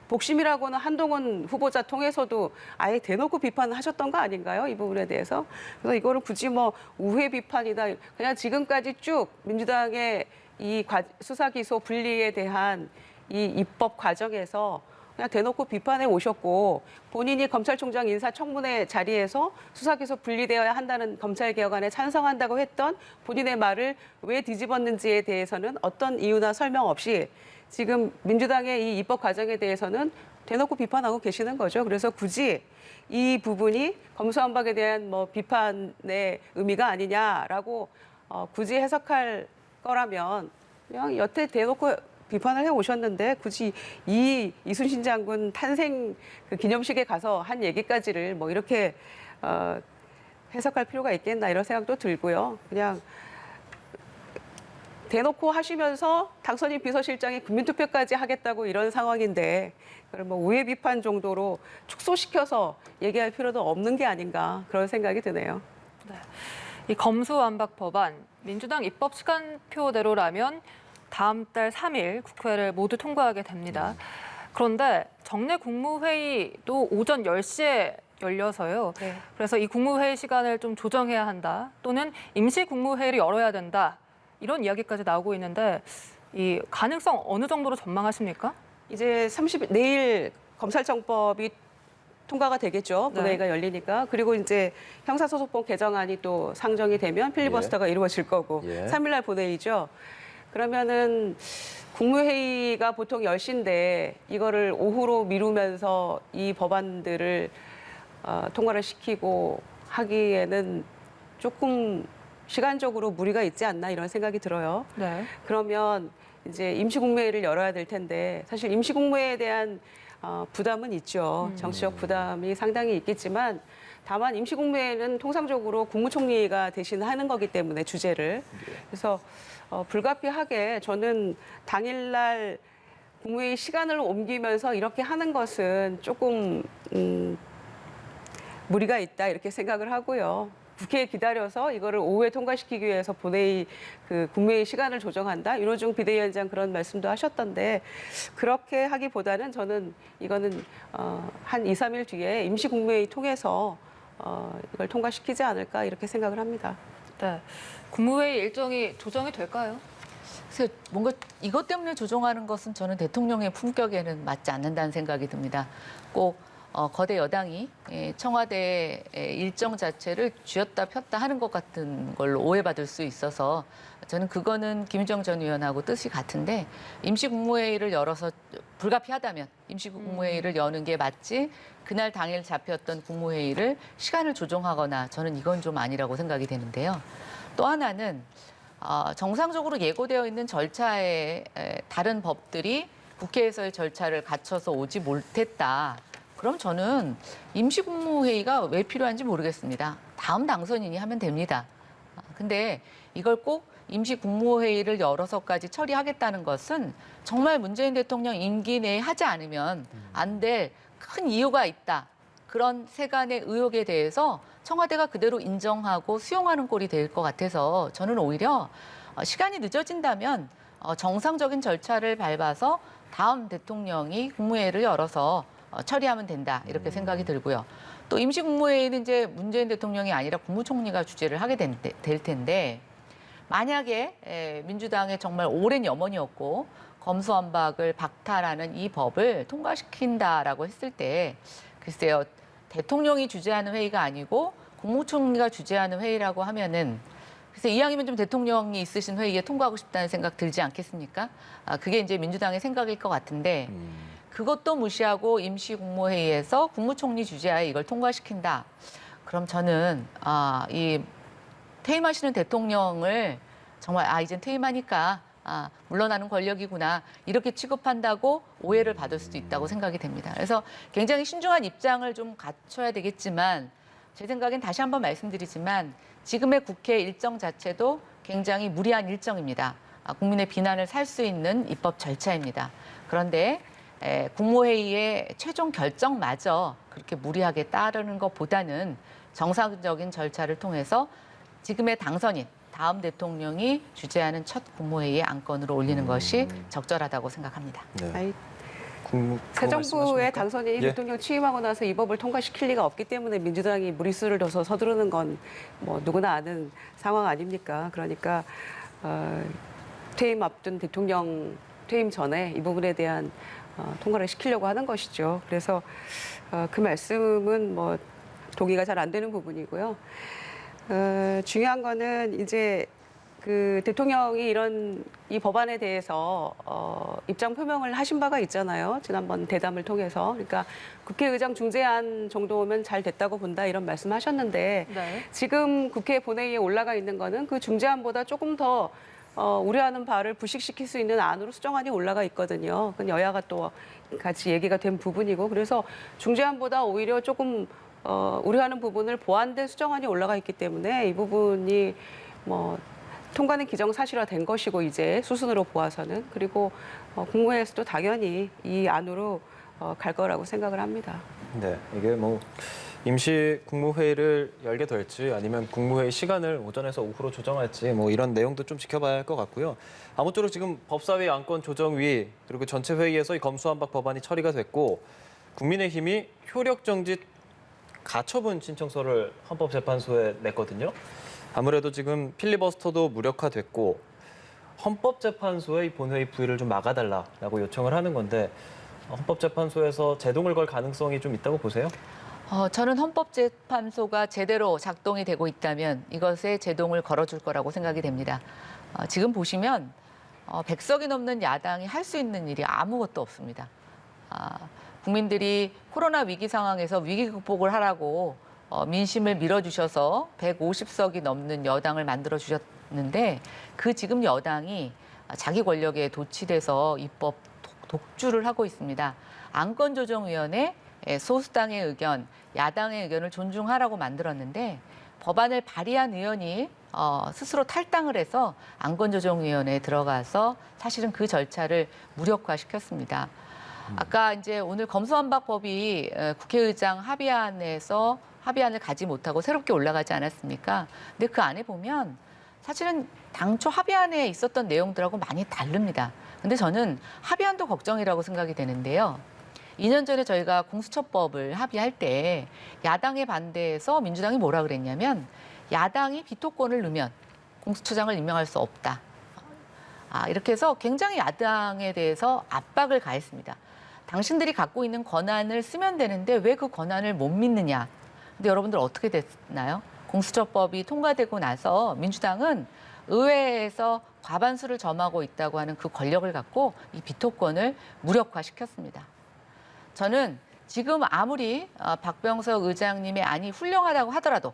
복심이라고는 한동훈 후보자 통해서도 아예 대놓고 비판하셨던 거 아닌가요? 이 부분에 대해서. 그래서 이거를 굳이 뭐 우회 비판이다. 그냥 지금까지 쭉 민주당의 이 수사 기소 분리에 대한 이 입법 과정에서 그냥 대놓고 비판해 오셨고 본인이 검찰총장 인사청문회 자리에서 수사기소 분리되어야 한다는 검찰개혁안에 찬성한다고 했던 본인의 말을 왜 뒤집었는지에 대해서는 어떤 이유나 설명 없이 지금 민주당의 이 입법 과정에 대해서는 대놓고 비판하고 계시는 거죠. 그래서 굳이 이 부분이 검수완박에 대한 뭐 비판의 의미가 아니냐라고 굳이 해석할 거라면 그냥 여태 대놓고 비판을 해 오셨는데 굳이 이 이순신 장군 탄생 그 기념식에 가서 한 얘기까지를 뭐 이렇게 해석할 필요가 있겠나 이런 생각도 들고요. 그냥 대놓고 하시면서 당선인 비서실장이 국민투표까지 하겠다고 이런 상황인데 그걸 뭐 우회 비판 정도로 축소시켜서 얘기할 필요도 없는 게 아닌가 그런 생각이 드네요. 이 검수완박 법안, 민주당 입법 시간표대로라면 다음 달 3일 국회를 모두 통과하게 됩니다. 그런데 정례 국무회의도 오전 10시에 열려서요. 네. 그래서 이 국무회의 시간을 좀 조정해야 한다. 또는 임시 국무회의를 열어야 된다. 이런 이야기까지 나오고 있는데 이 가능성 어느 정도로 전망하십니까? 이제 내일 검찰청법이 통과가 되겠죠. 본회의가 열리니까. 그리고 이제 형사소송법 개정안이 또 상정이 되면 필리버스터가 이루어질 거고 3일 날 본회의죠. 그러면은 국무회의가 보통 10시인데 이거를 오후로 미루면서 이 법안들을 통과를 시키고 하기에는 조금 시간적으로 무리가 있지 않나 이런 생각이 들어요. 네. 그러면 이제 임시국무회의를 열어야 될 텐데 사실 임시국무회의에 대한 부담은 있죠. 정치적 부담이 상당히 있겠지만 다만 임시국무회의는 통상적으로 국무총리가 대신하는 거기 때문에 주제를. 그래서 불가피하게 저는 당일날 국무회의 시간을 옮기면서 이렇게 하는 것은 조금 무리가 있다 이렇게 생각을 하고요. 국회에 기다려서 이거를 오후에 통과시키기 위해서 본회의 국무회의 시간을 조정한다. 윤호중 비대위원장 그런 말씀도 하셨던데 그렇게 하기보다는 저는 이거는 한 2, 3일 뒤에 임시 국무회의 통해서 이걸 통과시키지 않을까 이렇게 생각을 합니다. 네. 국무회의 일정이 조정이 될까요? 그래서 뭔가 이것 때문에 조정하는 것은 저는 대통령의 품격에는 맞지 않는다는 생각이 듭니다. 꼭 거대 여당이 청와대 일정 자체를 쥐었다 폈다 하는 것 같은 걸로 오해받을 수 있어서 저는 그거는 김유정 전 의원하고 뜻이 같은데 임시국무회의를 열어서 불가피하다면 임시국무회의를 여는 게 맞지 그날 당일 잡혔던 국무회의를 시간을 조정하거나 저는 이건 좀 아니라고 생각이 되는데요. 또 하나는 정상적으로 예고되어 있는 절차에 다른 법들이 국회에서의 절차를 갖춰서 오지 못했다. 그럼 저는 임시국무회의가 왜 필요한지 모르겠습니다. 다음 당선인이 하면 됩니다. 근데 이걸 꼭 임시국무회의를 열어서까지 처리하겠다는 것은 정말 문재인 대통령 임기 내에 하지 않으면 안 될 큰 이유가 있다. 그런 세간의 의혹에 대해서 청와대가 그대로 인정하고 수용하는 꼴이 될 것 같아서 저는 오히려 시간이 늦어진다면 정상적인 절차를 밟아서 다음 대통령이 국무회의를 열어서 처리하면 된다 이렇게 생각이 들고요. 또 임시국무회의는 이제 문재인 대통령이 아니라 국무총리가 주재를 하게 될 텐데 만약에 민주당의 정말 오랜 염원이었고 검수완박을 박탈하는 이 법을 통과시킨다라고 했을 때 글쎄요. 대통령이 주재하는 회의가 아니고 국무총리가 주재하는 회의라고 하면은 그래서 이왕이면 좀 대통령이 있으신 회의에 통과하고 싶다는 생각 들지 않겠습니까? 그게 이제 민주당의 생각일 것 같은데 그것도 무시하고 임시국무회의에서 국무총리 주재하에 이걸 통과시킨다. 그럼 저는 이 퇴임하시는 대통령을 정말 이젠 퇴임하니까 물러나는 권력이구나 이렇게 취급한다고 오해를 받을 수도 있다고 생각이 됩니다. 그래서 굉장히 신중한 입장을 좀 갖춰야 되겠지만 제 생각엔 다시 한번 말씀드리지만 지금의 국회 일정 자체도 굉장히 무리한 일정입니다. 국민의 비난을 살 수 있는 입법 절차입니다. 그런데 국무회의의 최종 결정마저 그렇게 무리하게 따르는 것보다는 정상적인 절차를 통해서 지금의 당선인, 다음 대통령이 주재하는 첫 국무회의의 안건으로 올리는 것이 적절하다고 생각합니다. 네. 새 정부의 당선인이 대통령 취임하고 나서 이 법을 통과시킬 리가 없기 때문에 민주당이 무리수를 둬서 서두르는 건 뭐 누구나 아는 상황 아닙니까? 그러니까 퇴임 앞둔 대통령 퇴임 전에 이 부분에 대한 통과를 시키려고 하는 것이죠. 그래서 그 말씀은 뭐 동의가 잘 안 되는 부분이고요. 중요한 거는 이제 그 대통령이 이 법안에 대해서 입장 표명을 하신 바가 있잖아요. 지난번 대담을 통해서. 그러니까 국회의장 중재안 정도면 잘 됐다고 본다 이런 말씀하셨는데 네. 지금 국회 본회의에 올라가 있는 거는 그 중재안보다 조금 더 우려하는 바를 부식시킬 수 있는 안으로 수정안이 올라가 있거든요. 그건 여야가 또 같이 얘기가 된 부분이고 그래서 중재안보다 오히려 조금 우려하는 부분을 보완된 수정안이 올라가 있기 때문에 이 부분이 뭐 통과는 기정사실화된 것이고 이제 수순으로 보아서는 그리고 국무회에서도 당연히 이 안으로 갈 거라고 생각을 합니다. 네, 이게 뭐 임시 국무회의를 열게 될지 아니면 국무회의 시간을 오전에서 오후로 조정할지 뭐 이런 내용도 좀 지켜봐야 할 것 같고요. 아무쪼록 지금 법사위 안건조정위 그리고 전체 회의에서 이 검수완박 법안이 처리가 됐고 국민의힘이 효력정지 가처분 신청서를 헌법재판소에 냈거든요. 아무래도 지금 필리버스터도 무력화됐고 헌법재판소의 이 본회의 부의를 좀 막아달라고 요청을 하는 건데 헌법재판소에서 제동을 걸 가능성이 좀 있다고 보세요? 저는 헌법재판소가 제대로 작동이 되고 있다면 이것에 제동을 걸어줄 거라고 생각이 됩니다. 지금 보시면 100석이 넘는 야당이 할 수 있는 일이 아무것도 없습니다. 국민들이 코로나 위기 상황에서 위기 극복을 하라고 민심을 밀어주셔서 150석이 넘는 여당을 만들어주셨는데 그 지금 여당이 자기 권력에 도취돼서 입법 독주를 하고 있습니다. 안건조정위원회 소수당의 의견, 야당의 의견을 존중하라고 만들었는데 법안을 발의한 의원이 스스로 탈당을 해서 안건조정위원회에 들어가서 사실은 그 절차를 무력화시켰습니다. 아까 이제 오늘 검수완박법이 국회의장 합의안을 가지 못하고 새롭게 올라가지 않았습니까? 근데 그 안에 보면 사실은 당초 합의안에 있었던 내용들하고 많이 다릅니다. 근데 저는 합의안도 걱정이라고 생각이 되는데요. 2년 전에 저희가 공수처법을 합의할 때 야당의 반대에서 민주당이 뭐라 그랬냐면 야당이 비토권을 넣으면 공수처장을 임명할 수 없다. 이렇게 해서 굉장히 야당에 대해서 압박을 가했습니다. 당신들이 갖고 있는 권한을 쓰면 되는데 왜 그 권한을 못 믿느냐. 근데 여러분들 어떻게 됐나요? 공수처법이 통과되고 나서 민주당은 의회에서 과반수를 점하고 있다고 하는 그 권력을 갖고 이 비토권을 무력화시켰습니다. 저는 지금 아무리 박병석 의장님의 안이 훌륭하다고 하더라도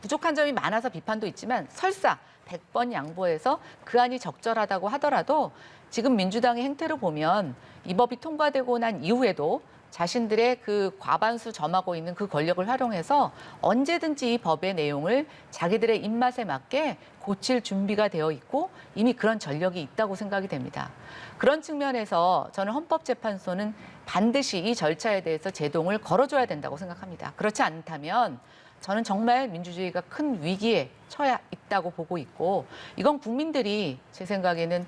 부족한 점이 많아서 비판도 있지만 설사 100번 양보해서 그 안이 적절하다고 하더라도 지금 민주당의 행태를 보면 이 법이 통과되고 난 이후에도 자신들의 그 과반수 점하고 있는 그 권력을 활용해서 언제든지 이 법의 내용을 자기들의 입맛에 맞게 고칠 준비가 되어 있고 이미 그런 전력이 있다고 생각이 됩니다. 그런 측면에서 저는 헌법재판소는 반드시 이 절차에 대해서 제동을 걸어줘야 된다고 생각합니다. 그렇지 않다면 저는 정말 민주주의가 큰 위기에 처해 있다고 보고 있고 이건 국민들이 제 생각에는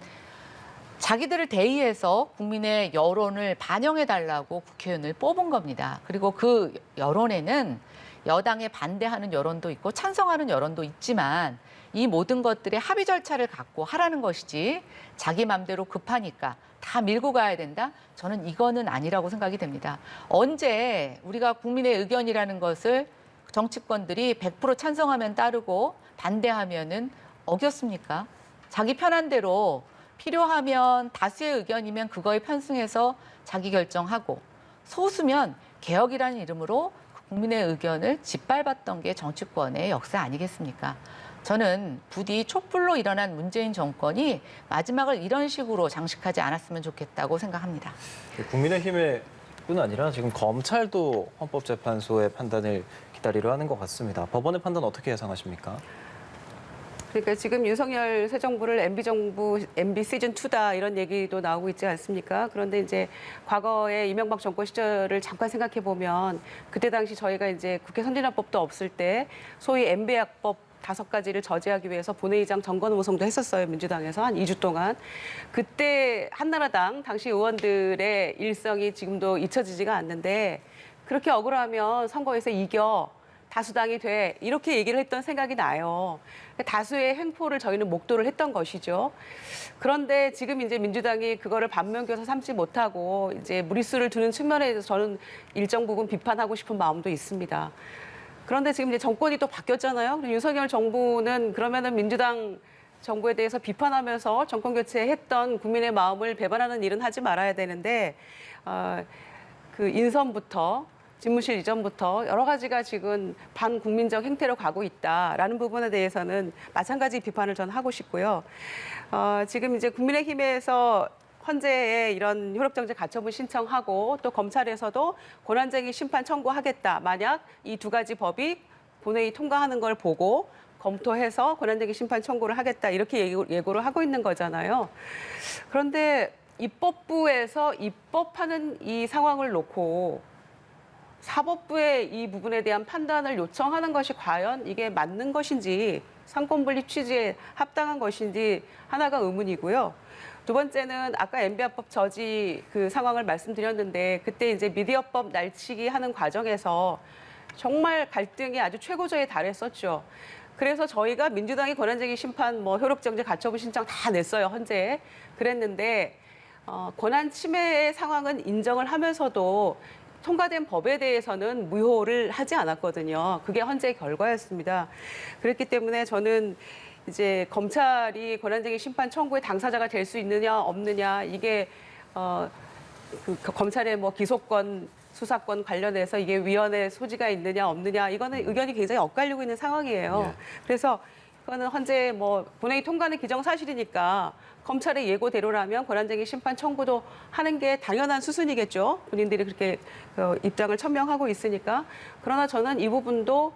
자기들을 대의해서 국민의 여론을 반영해달라고 국회의원을 뽑은 겁니다. 그리고 그 여론에는 여당에 반대하는 여론도 있고 찬성하는 여론도 있지만 이 모든 것들의 합의 절차를 갖고 하라는 것이지 자기 맘대로 급하니까 다 밀고 가야 된다? 저는 이거는 아니라고 생각이 됩니다. 언제 우리가 국민의 의견이라는 것을 정치권들이 100% 찬성하면 따르고 반대하면은 어겼습니까? 자기 편한 대로 필요하면 다수의 의견이면 그거에 편승해서 자기 결정하고 소수면 개혁이라는 이름으로 국민의 의견을 짓밟았던 게 정치권의 역사 아니겠습니까? 저는 부디 촛불로 일어난 문재인 정권이 마지막을 이런 식으로 장식하지 않았으면 좋겠다고 생각합니다. 국민의힘의 뿐 아니라 지금 검찰도 헌법재판소의 판단을 기다리려 하는 것 같습니다. 법원의 판단 어떻게 예상하십니까? 그러니까 지금 윤석열 새 정부를 MB 시즌 2다 이런 얘기도 나오고 있지 않습니까? 그런데 이제 과거에 이명박 정권 시절을 잠깐 생각해 보면 그때 당시 저희가 이제 국회 선진화법도 없을 때 소위 MB 약법 5가지를 저지하기 위해서 본회의장 정권 모성도 했었어요. 민주당에서 한 2주 동안. 그때 한나라당 당시 의원들의 일성이 지금도 잊혀지지가 않는데 그렇게 억울하면 선거에서 이겨. 다수당이 돼 이렇게 얘기를 했던 생각이 나요. 다수의 횡포를 저희는 목도를 했던 것이죠. 그런데 지금 이제 민주당이 그거를 반면교사 삼지 못하고 이제 무리수를 두는 측면에 대해서 저는 일정 부분 비판하고 싶은 마음도 있습니다. 그런데 지금 이제 정권이 또 바뀌었잖아요. 윤석열 정부는 그러면은 민주당 정부에 대해서 비판하면서 정권 교체했던 국민의 마음을 배반하는 일은 하지 말아야 되는데 그 인선부터 집무실 이전부터 여러 가지가 지금 반국민적 행태로 가고 있다라는 부분에 대해서는 마찬가지 비판을 저는 하고 싶고요. 지금 이제 국민의힘에서 헌재에 이런 효력정지 가처분 신청하고 또 검찰에서도 권한쟁의 심판 청구하겠다. 만약 이 2가지 법이 본회의 통과하는 걸 보고 검토해서 권한쟁의 심판 청구를 하겠다 이렇게 예고를 하고 있는 거잖아요. 그런데 입법부에서 입법하는 이 상황을 놓고 사법부에 이 부분에 대한 판단을 요청하는 것이 과연 이게 맞는 것인지 상권분립 취지에 합당한 것인지 하나가 의문이고요. 두 번째는 아까 MB화법 저지 그 상황을 말씀드렸는데 그때 이제 미디어법 날치기 하는 과정에서 정말 갈등이 아주 최고조에 달했었죠. 그래서 저희가 민주당이 권한쟁의 심판, 효력정지 가처분 신청 다 냈어요, 헌재에. 그랬는데 권한 침해의 상황은 인정을 하면서도 통과된 법에 대해서는 무효를 하지 않았거든요. 그게 헌재의 결과였습니다. 그렇기 때문에 저는 이제 검찰이 권한쟁의 심판 청구의 당사자가 될 수 있느냐 없느냐 이게 그 검찰의 기소권 수사권 관련해서 이게 위헌의 소지가 있느냐 없느냐 이거는 의견이 굉장히 엇갈리고 있는 상황이에요. 그래서 그거는 헌재 본회의 통과는 기정사실이니까 검찰의 예고대로라면 권한쟁의 심판 청구도 하는 게 당연한 수순이겠죠. 본인들이 그렇게 입장을 천명하고 있으니까. 그러나 저는 이 부분도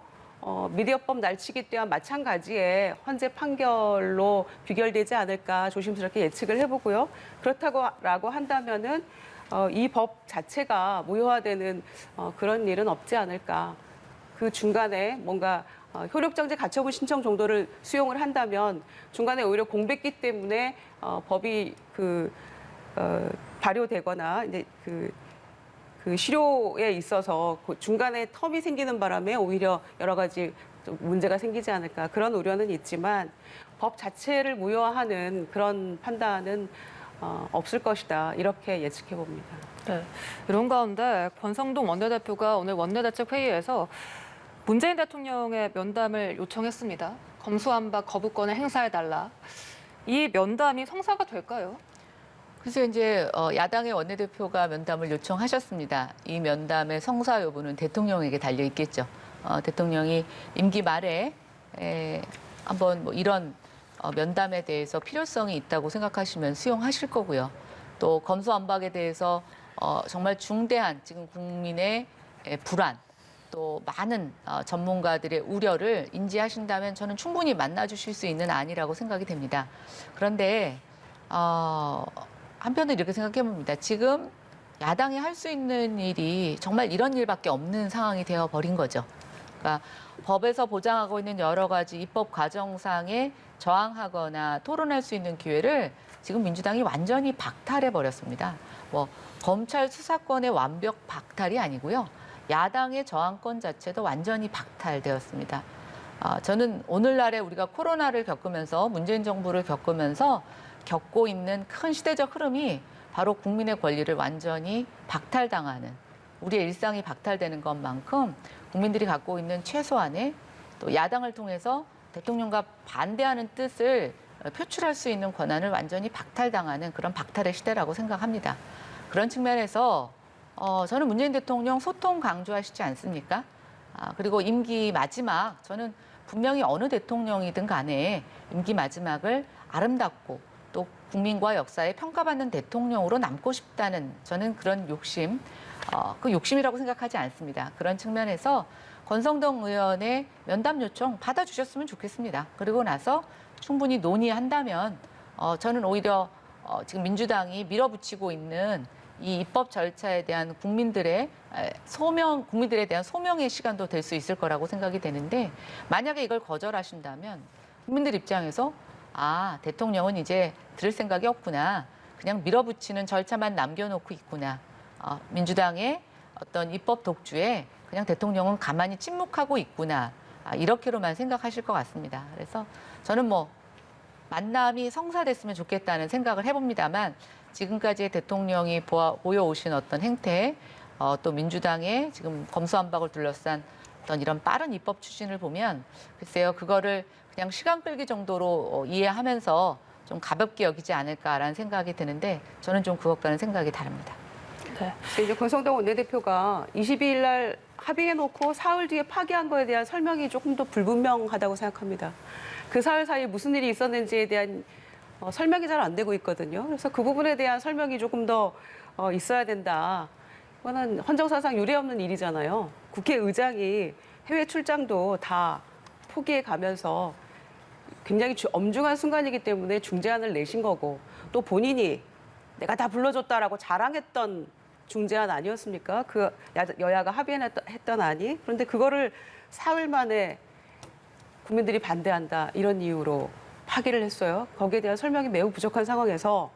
미디어법 날치기 때와 마찬가지에 헌재 판결로 귀결되지 않을까 조심스럽게 예측을 해보고요. 그렇다고 한다면은 이 법 자체가 무효화되는 그런 일은 없지 않을까. 그 중간에 뭔가 효력정지 가처분 신청 정도를 수용을 한다면 중간에 오히려 공백기 때문에 법이 발효되거나 이제 그 실효에 있어서 그 중간에 텀이 생기는 바람에 오히려 여러 가지 좀 문제가 생기지 않을까 그런 우려는 있지만 법 자체를 무효화하는 그런 판단은 없을 것이다 이렇게 예측해 봅니다. 네. 이런 가운데 권성동 원내대표가 오늘 원내대책 회의에서 문재인 대통령의 면담을 요청했습니다. 검수완박 거부권을 행사해달라. 이 면담이 성사가 될까요? 그래서 이제 야당의 원내대표가 면담을 요청하셨습니다. 이 면담의 성사 여부는 대통령에게 달려 있겠죠. 대통령이 임기 말에 한번 이런 면담에 대해서 필요성이 있다고 생각하시면 수용하실 거고요. 또 검수완박에 대해서 정말 중대한 지금 국민의 불안 또 많은 전문가들의 우려를 인지하신다면 저는 충분히 만나주실 수 있는 안이라고 생각이 됩니다. 그런데 한편으로 이렇게 생각해 봅니다. 지금 야당이 할 수 있는 일이 정말 이런 일밖에 없는 상황이 되어버린 거죠. 그러니까 법에서 보장하고 있는 여러 가지 입법 과정상에 저항하거나 토론할 수 있는 기회를 지금 민주당이 완전히 박탈해버렸습니다. 검찰 수사권의 완벽 박탈이 아니고요. 야당의 저항권 자체도 완전히 박탈되었습니다. 저는 오늘날에 우리가 코로나를 겪으면서 문재인 정부를 겪으면서 겪고 있는 큰 시대적 흐름이 바로 국민의 권리를 완전히 박탈당하는 우리의 일상이 박탈되는 것만큼 국민들이 갖고 있는 최소한의 또 야당을 통해서 대통령과 반대하는 뜻을 표출할 수 있는 권한을 완전히 박탈당하는 그런 박탈의 시대라고 생각합니다. 그런 측면에서 저는 문재인 대통령 소통 강조하시지 않습니까? 그리고 임기 마지막 저는 분명히 어느 대통령이든 간에 임기 마지막을 아름답고 또 국민과 역사에 평가받는 대통령으로 남고 싶다는 저는 그런 욕심, 그 욕심이라고 생각하지 않습니다. 그런 측면에서 권성동 의원의 면담 요청 받아주셨으면 좋겠습니다. 그리고 나서 충분히 논의한다면 저는 오히려 지금 민주당이 밀어붙이고 있는 이 입법 절차에 대한 국민들에 대한 소명의 시간도 될 수 있을 거라고 생각이 되는데 만약에 이걸 거절하신다면 국민들 입장에서 대통령은 이제 들을 생각이 없구나. 그냥 밀어붙이는 절차만 남겨놓고 있구나. 민주당의 어떤 입법 독주에 그냥 대통령은 가만히 침묵하고 있구나. 이렇게로만 생각하실 것 같습니다. 그래서 저는 만남이 성사됐으면 좋겠다는 생각을 해봅니다만 지금까지의 대통령이 보여오신 어떤 행태, 또 민주당의 지금 검수완박을 둘러싼 어떤 이런 빠른 입법 추진을 보면 글쎄요, 그거를 그냥 시간 끌기 정도로 이해하면서 좀 가볍게 여기지 않을까라는 생각이 드는데 저는 좀 그것과는 생각이 다릅니다. 네. 이제 권성동 원내대표가 22일 날 합의해놓고 사흘 뒤에 파기한 거에 대한 설명이 조금 더 불분명하다고 생각합니다. 그 사흘 사이에 무슨 일이 있었는지에 대한 설명이 잘 안 되고 있거든요. 그래서 그 부분에 대한 설명이 조금 더 있어야 된다. 이거는 헌정사상 유례없는 일이잖아요. 국회의장이 해외 출장도 다 포기해 가면서 굉장히 엄중한 순간이기 때문에 중재안을 내신 거고 또 본인이 내가 다 불러줬다라고 자랑했던 중재안 아니었습니까? 그 여야가 합의했던 안이. 그런데 그거를 사흘 만에 국민들이 반대한다 이런 이유로 파기를 했어요. 거기에 대한 설명이 매우 부족한 상황에서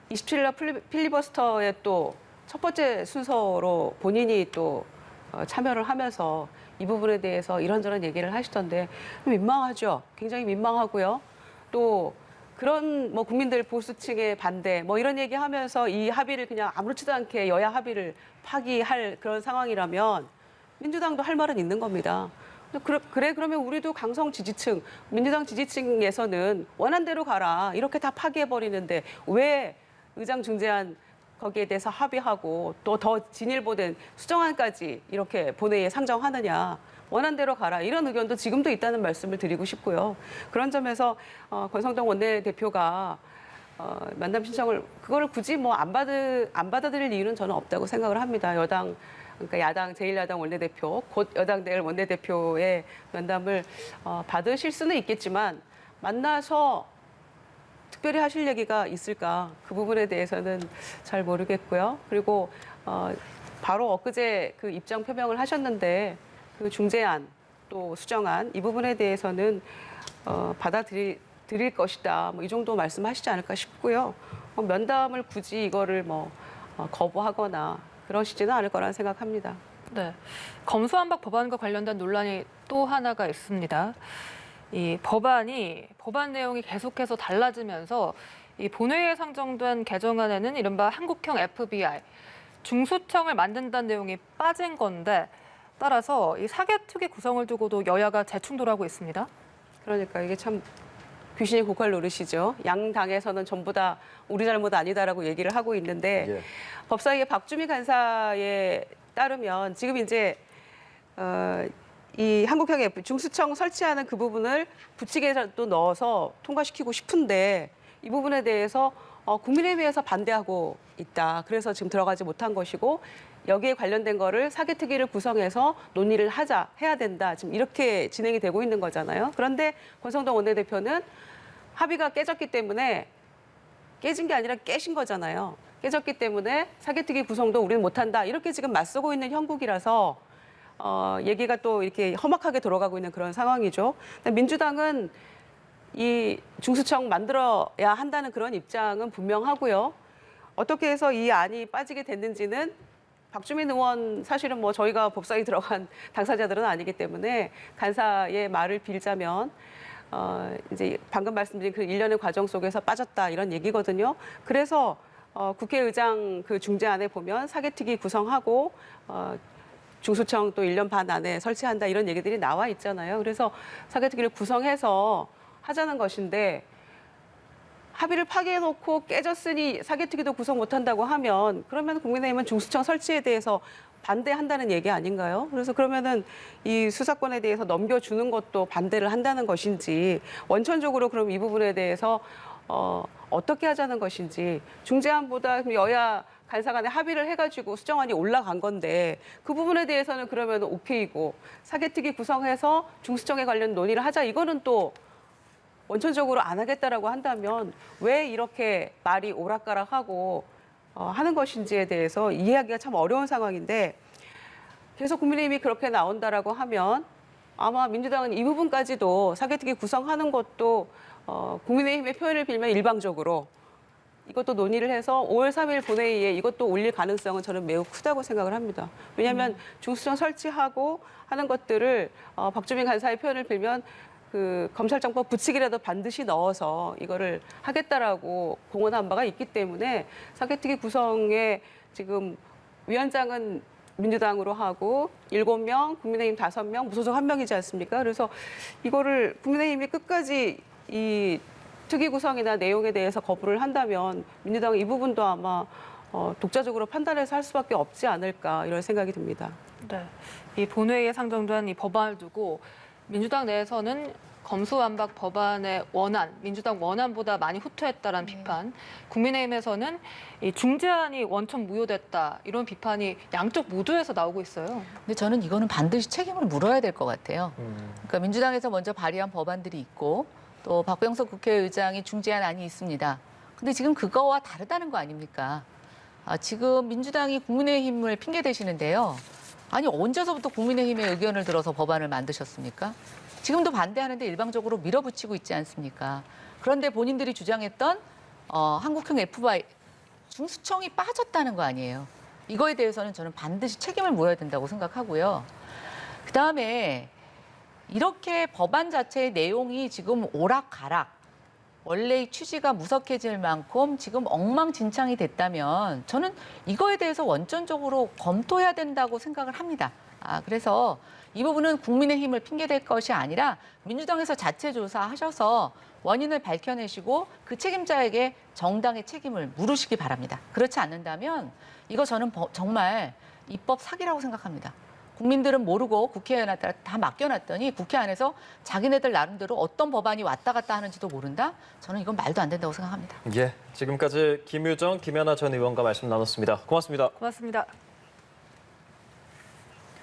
27일 날 필리버스터의 또 첫 번째 순서로 본인이 또 참여를 하면서 이 부분에 대해서 이런저런 얘기를 하시던데 민망하죠. 굉장히 민망하고요. 또 그런 뭐 국민들 보수층의 반대 뭐 이런 얘기하면서 이 합의를 그냥 아무렇지도 않게 여야 합의를 파기할 그런 상황이라면 민주당도 할 말은 있는 겁니다. 그래 그러면 우리도 강성 지지층, 민주당 지지층에서는 원한 대로 가라 이렇게 다 파기해 버리는데 왜 의장 중재안 거기에 대해서 합의하고 또 더 진일보된 수정안까지 이렇게 본회의에 상정하느냐. 원한 대로 가라. 이런 의견도 지금도 있다는 말씀을 드리고 싶고요. 그런 점에서 권성동 원내대표가 면담 신청을 그거를 굳이 뭐 안 받아들일 이유는 저는 없다고 생각을 합니다. 그러니까 야당 제1야당 원내대표 곧 여당 될 원내대표의 면담을 받으실 수는 있겠지만 만나서 특별히 하실 얘기가 있을까 그 부분에 대해서는 잘 모르겠고요. 그리고 바로 엊그제 그 입장 표명을 하셨는데 그 중재안 또 수정안 이 부분에 대해서는 받아들일 것이다. 뭐 이 정도 말씀하시지 않을까 싶고요. 면담을 굳이 이거를 뭐 거부하거나 그러시지는 않을 거라는 생각합니다. 네, 검수완박 법안과 관련된 논란이 또 하나가 있습니다. 이 법안 내용이 계속해서 달라지면서 이 본회의에 상정된 개정안에는 이른바 한국형 FBI 중수청을 만든다는 내용이 빠진 건데 따라서 이 사개특위 구성을 두고도 여야가 재충돌하고 있습니다. 그러니까 이게 참 귀신이 고칼 노릇이죠. 양 당에서는 전부 다 우리 잘못 아니다라고 얘기를 하고 있는데 예. 법사위의 박주미 간사에 따르면 지금 이제 이 한국형 FBI 중수청 설치하는 그 부분을 부칙에도 넣어서 통과시키고 싶은데 이 부분에 대해서 국민의힘에서 반대하고 있다. 그래서 지금 들어가지 못한 것이고 여기에 관련된 거를 사개특위를 구성해서 논의를 해야 된다. 지금 이렇게 진행이 되고 있는 거잖아요. 그런데 권성동 원내대표는 합의가 깨졌기 때문에 깨진 게 아니라 깨신 거잖아요. 깨졌기 때문에 사개특위 구성도 우리는 못한다. 이렇게 지금 맞서고 있는 형국이라서 얘기가 또 이렇게 험악하게 돌아가고 있는 그런 상황이죠. 민주당은 이 중수청 만들어야 한다는 그런 입장은 분명하고요. 어떻게 해서 이 안이 빠지게 됐는지는 박주민 의원 사실은 뭐 저희가 법사위 들어간 당사자들은 아니기 때문에 간사의 말을 빌자면 이제 방금 말씀드린 그 일련의 과정 속에서 빠졌다 이런 얘기거든요. 그래서 국회의장 그 중재안에 보면 사개특위 구성하고 중수청 또 1년 반 안에 설치한다 이런 얘기들이 나와 있잖아요. 그래서 사개특위를 구성해서 하자는 것인데 합의를 파기해놓고 깨졌으니 사개특위도 구성 못한다고 하면 그러면 국민의힘은 중수청 설치에 대해서 반대한다는 얘기 아닌가요? 그래서 그러면은 이 수사권에 대해서 넘겨주는 것도 반대를 한다는 것인지 원천적으로 그럼 이 부분에 대해서 어떻게 하자는 것인지 중재안보다 여야 간사 간에 합의를 해가지고 수정안이 올라간 건데 그 부분에 대해서는 그러면 오케이고 사개특위 구성해서 중수청에 관련 논의를 하자 이거는 또 원천적으로 안 하겠다라고 한다면 왜 이렇게 말이 오락가락하고 하는 것인지에 대해서 이해하기가 참 어려운 상황인데 계속 국민의힘이 그렇게 나온다라고 하면 아마 민주당은 이 부분까지도 사개특위 구성하는 것도 국민의힘의 표현을 빌면 일방적으로 이것도 논의를 해서 5월 3일 본회의에 이것도 올릴 가능성은 저는 매우 크다고 생각을 합니다. 왜냐하면 중수청 설치하고 하는 것들을 박주민 간사의 표현을 빌면 그 검찰청법 부칙이라도 반드시 넣어서 이거를 하겠다라고 공언한 바가 있기 때문에 사개특위 구성에 지금 위원장은 민주당으로 하고 7명, 국민의힘 5명, 무소속 1명이지 않습니까? 그래서 이거를 국민의힘이 끝까지 이 특위 구성이나 내용에 대해서 거부를 한다면 민주당은 이 부분도 아마 독자적으로 판단해서 할 수밖에 없지 않을까 이런 생각이 듭니다. 네, 이 본회의에 상정된 이 법안을 두고 민주당 내에서는 검수완박 법안의 원안, 민주당 원안보다 많이 후퇴했다라는 비판, 국민의힘에서는 이 중재안이 원천 무효됐다 이런 비판이 양쪽 모두에서 나오고 있어요. 근데 저는 이거는 반드시 책임을 물어야 될 것 같아요. 그러니까 민주당에서 먼저 발의한 법안들이 있고 또 박병석 국회의장이 중재안 안이 있습니다. 근데 지금 그거와 다르다는 거 아닙니까? 지금 민주당이 국민의힘을 핑계 대시는데요. 아니 언제서부터 국민의힘의 의견을 들어서 법안을 만드셨습니까? 지금도 반대하는데 일방적으로 밀어붙이고 있지 않습니까? 그런데 본인들이 주장했던 한국형 FI 중수청이 빠졌다는 거 아니에요. 이거에 대해서는 저는 반드시 책임을 물어야 된다고 생각하고요. 그다음에 이렇게 법안 자체의 내용이 지금 오락가락, 원래의 취지가 무석해질 만큼 지금 엉망진창이 됐다면 저는 이거에 대해서 원천적으로 검토해야 된다고 생각을 합니다. 그래서 이 부분은 국민의힘을 핑계댈 것이 아니라 민주당에서 자체 조사하셔서 원인을 밝혀내시고 그 책임자에게 정당의 책임을 물으시기 바랍니다. 그렇지 않는다면 이거 저는 정말 입법 사기라고 생각합니다. 국민들은 모르고 국회의원한테 다 맡겨놨더니 국회 안에서 자기네들 나름대로 어떤 법안이 왔다 갔다 하는지도 모른다? 저는 이건 말도 안 된다고 생각합니다. 예, 지금까지 김유정, 김연아 전 의원과 말씀 나눴습니다. 고맙습니다. 고맙습니다.